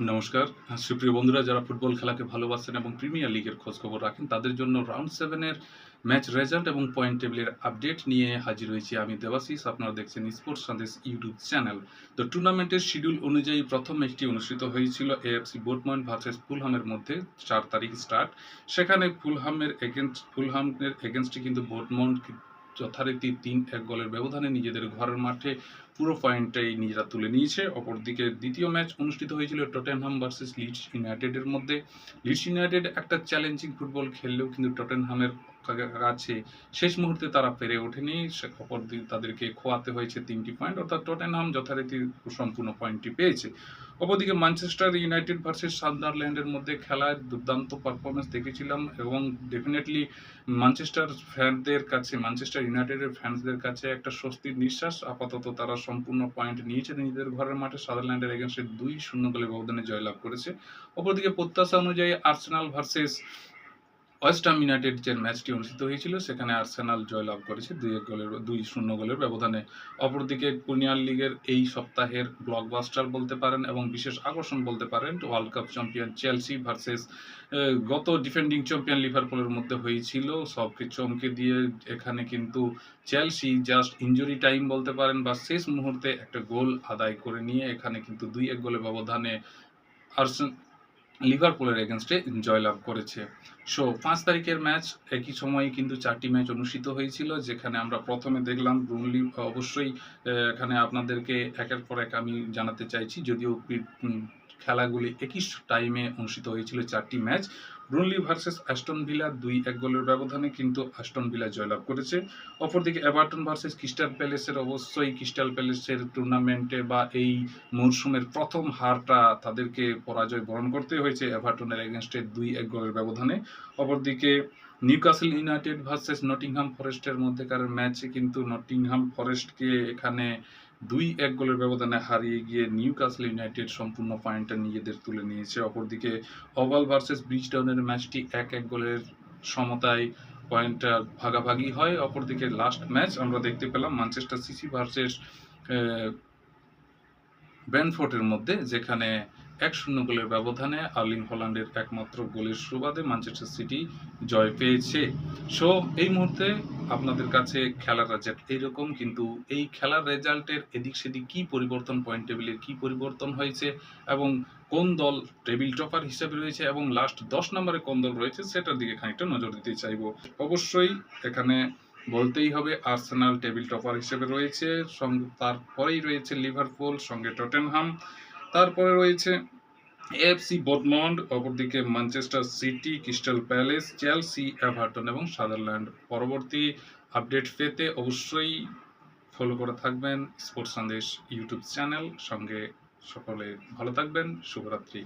নমস্কার। সুপ্রিয় বন্ধুরা যারা ফুটবল খেলাকে ভালোবাসেন এবং প্রিমিয়ার লিগের খোঁজখবর রাখেন তাদের জন্য রাউন্ড 7 এর ম্যাচ রেজাল্ট এবং পয়েন্ট টেবিলের আপডেট নিয়ে হাজির হয়েছি আমি দেবাশিস। আপনারা দেখছেন স্পোর্টস সন্দেশ ইউটিউব চ্যানেল। তো টুর্নামেন্টের শিডিউল অনুযায়ী প্রথম ম্যাচটি অনুষ্ঠিত হয়েছিল এএফসি বোর্ডমন্ড ভার্সেস ফুলহামের মধ্যে 4 তারিখ স্টার্ট। সেখানে ফুলহামের এগেনস্টে কিন্তু বোর্ডমন্ড যথারীতি ৩-১ গোলের ব্যবধানে নিজেদের ঘরের মাঠে পুরো পয়েন্টটাই নিজেরা তুলে নিয়েছে। অপরদিকে দ্বিতীয় ম্যাচ অনুষ্ঠিত হয়েছিল টটেনহাম ভার্সেস লিডস ইউনাইটেডের মধ্যে। লিডস ইউনাইটেড একটা চ্যালেঞ্জিং ফুটবল খেললেও কিন্তু টটেনহামের কাছে শেষ মুহূর্তে তারা পেরে ওঠেনি। অপরদিকে তাদেরকে খোয়াতে হয়েছে ৩টি পয়েন্ট, অর্থাৎ টটেনহাম যথারীতি সম্পূর্ণ পয়েন্টটি পেয়েছে। অপরদিকে ম্যানচেস্টার ইউনাইটেড ভার্সেস সাদারল্যান্ডের মধ্যে খেলায় দুর্দান্ত পারফরমেন্স দেখেছিলাম এবং ডেফিনেটলি ম্যানচেস্টার ইউনাইটেডের ফ্যান্সদের কাছে একটা স্বস্তির নিঃশ্বাস। আপাতত তারা সম্পূর্ণ পয়েন্ট নিয়েছে নিজেদের ঘরের মাঠে সাদারল্যান্ডের এগেনস্টে ২-০ গোলের ব্যবধানে জয়লাভ করেছে। অপরদিকে প্রত্যাশা অনুযায়ী আর্সেনাল ভার্সেস ওয়েস্ট হাম ইউনাইটেড যে ম্যাচটি অনুষ্ঠিত হয়েছিল সেখানে আর্সেনাল জয়লাভ করেছে ২-০ গোলের ব্যবধানে। অপরদিকে প্রিমিয়ার লিগের এই সপ্তাহের ব্লকবাস্টার বলতে পারেন এবং বিশেষ আকর্ষণ বলতে পারেন world cup champion Chelsea versus গত ডিফেন্ডিং চ্যাম্পিয়ন লিভারপুলের মধ্যে হয়েছিল। সবকে চমকে দিয়ে এখানে কিন্তু চেলসি জাস্ট ইনজুরি টাইম বলতে পারেন বা শেষ মুহূর্তে একটা গোল আদায় করে নিয়ে এখানে কিন্তু ২-১ গোলের ব্যবধানে লিভারপুলের এগেনস্টে জয়লাভ করেছে। ৫ তারিখের ম্যাচ একই সময়ে কিন্তু ৪টি ম্যাচ অনুষ্ঠিত হয়েছিল, যেখানে আমরা প্রথমে দেখলাম ব্রুনলি। অবশ্যই এখানে আপনাদেরকে একের পর এক আমি জানাতে চাইছি, যদিও খেলাগুলি একই টাইমে অনুষ্ঠিত হয়েছিল ৪টি ম্যাচ। ব্রুনলি ভার্সেস অ্যাস্টন ভিলা ২-১ গোলের ব্যবধানে কিন্তু অ্যাস্টন ভিলা জয়লাভ করেছে। অপরদিকে এভারটন ভার্সেস ক্রিস্টাল প্যালেসের অবশ্যই ক্রিস্টাল প্যালেসের টুর্নামেন্টে বা এই মরশুমের প্রথম হারটা তাদেরকে পরাজয় বরণ করতে হয়েছে এভারটনের এগেনস্টে ২-১ গোলের ব্যবধানে। অপরদিকে নিউক্যাসল ইউনাইটেড ভার্সেস নটিংহাম ফরেস্টের মধ্যেকার ম্যাচে কিন্তু নটিংহাম ফরেস্টকে এখানে ২-১ গোলের ব্যবধানে হারিয়ে গিয়ে নিউক্যাসল ইউনাইটেড সম্পূর্ণ পয়েন্টটা নিজেদের তুলে নিয়েছে। অপরদিকে ওভাল ভার্সেস ব্রিজটাউনের ম্যাচটি ১-১ গোলের সমতায় পয়েন্টটা ভাগাভাগি হয়। অপরদিকে লাস্ট ম্যাচ আমরা দেখতে পেলাম ম্যানচেস্টার সিটি ভার্সেস ব্রেন্টফোর্ডের মধ্যে, যেখানে ১-০ গোলের ব্যবধানে আর্লিং হল্যান্ডের একমাত্র গোলের সুবাদে ম্যানচেস্টার সিটি জয় পেয়েছে। এই মুহূর্তে আপনাদের কাছে খেলার রেজাল্ট এইরকম, কিন্তু এই খেলার রেজাল্টের এদিক সেদিক কী পরিবর্তন, পয়েন্ট টেবিলের কী পরিবর্তন হয়েছে এবং কোন দল টেবিল টপার হিসেবে রয়েছে এবং লাস্ট ১০ নম্বরে কোন দল রয়েছে সেটার দিকে খানিকটা নজর দিতে চাইব। অবশ্যই এখানে বলতেই হবে আর্সেনাল টেবিল টপার হিসেবে রয়েছে, তারপরেই রয়েছে লিভারপুল, সঙ্গে টটেনহাম, তারপরে রয়েছে এএফসি বোর্ডমন্ড, অপরদিকে Manchester city, crystal palace, Chelsea, Everton এবং সাদারল্যান্ড। পরবর্তী আপডেট পেতে অবশ্যই ফলো করে থাকবেন স্পোর্টস সন্দেশ ইউটিউব চ্যানেল। সঙ্গে সকলে ভালো থাকবেন। শুভরাত্রি।